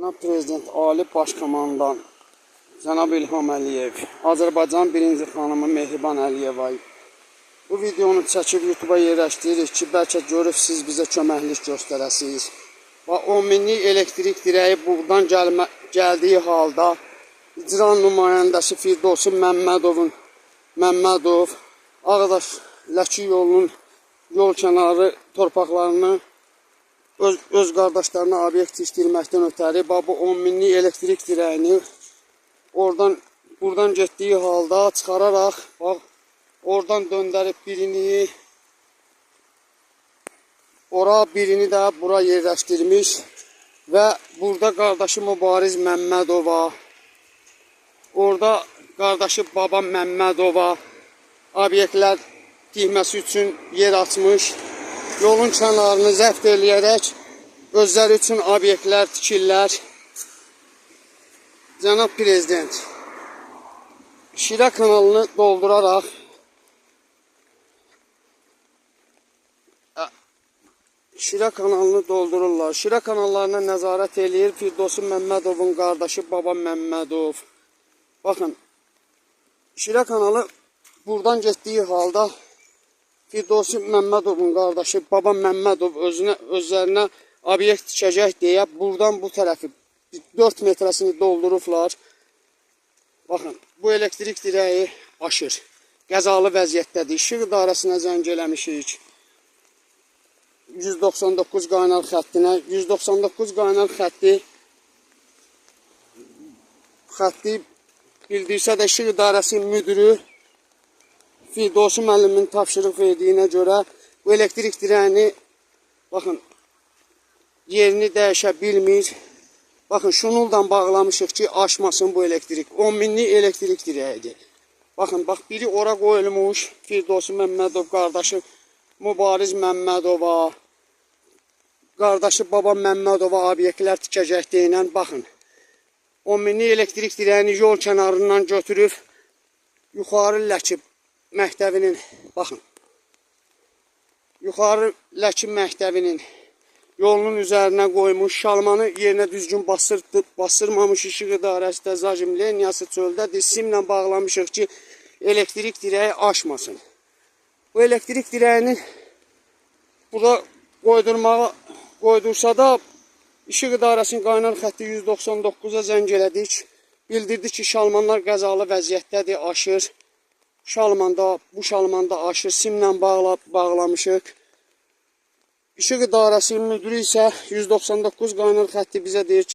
Cənab Prezident Ali Başkomandan Cənab İlham Əliyev, Azərbaycan 1-ci xanımı Mehriban Əliyeva bu videonu çəkib YouTube'a yerləşdiririk ki, bəlkə görüb siz bizə köməklik göstərəsiniz. Və 10 minlik elektrik dirəyi buradan gəldiyi halda icra nümayəndəsi Firdovsi Məmmədov Ağdaş Ləki yolunun yol kənarı torpaqlarını öz qardaşlarına obyekt istirməkdən ötəri bu 10 minlik elektrik dirəyini buradan getdiyi halda çıxararaq oradan döndərib birini birini də bura yerləşdirmiş və burada qardaşı Mübariz Məmmədova, orada qardaşı Baba Məmmədova obyektlər tikməsi üçün yer açmış. Yolun kənarını zəbt eləyərək özləri üçün obyektlər tikirlər. Cənab Prezident, Şira kanalını dolduraraq Şira kanalını doldururlar. Şira kanallarına nəzarət eləyir Firdovsi Məmmədovun qardaşı Baba Məmmədov. Baxın, Şira kanalı buradan getdiyi halda Firdovsi Məmmədovun qardaşı Baba Məmmədov özlərinə obyekt tikəcək deyə buradan bu tərəfi 4 metrəsini doldurublar. Baxın, bu elektrik dirəyi aşır. Qəzalı vəziyyətdədir. İşıq idarəsinə zəng eləmişik. 199 qaynar xəttinə. 199 qaynar xətti bildirsə də İşıq idarəsi müdürü Firdovsi müəllimin tapşırıq verdiyinə görə bu elektrik dirəyini baxın yerini dəyişə bilmir. Baxın şunuldan bağlamışıq ki aşmasın bu elektrik. 10 minlik elektrik dirəyidir. Baxın biri ora qoyulmuş Firdovsi Məmmədov qardaşı Mübariz Məmmədova, qardaşı Baba Məmmədova obyektlər tikəcək deyilən baxın. 10 minlik elektrik dirəyini yol kənarından götürüb yuxarı Ləki məktəbinin baxın. Yuxarı Ləki məktəbinin yolunun üzərinə qoymuş, şalmanı yerinə düzgün basırmamış İşıq idarəsi də Zajim liniyası çöldədir. Simlə bağlamışıq ki elektrik dirəyi aşmasın. Bu elektrik dirəyini burada qoydursa da İşıq idarəsinin qaynar xətti 199-a zəng elədik. Bildirdi ki şalmanlar qəzalı vəziyyətdədir, aşır. Bu şalmanda aşır, simlə bağlamışıq. İşıq idarəsinin müdürü isə 199 qaynar xətti bizə deyir ki,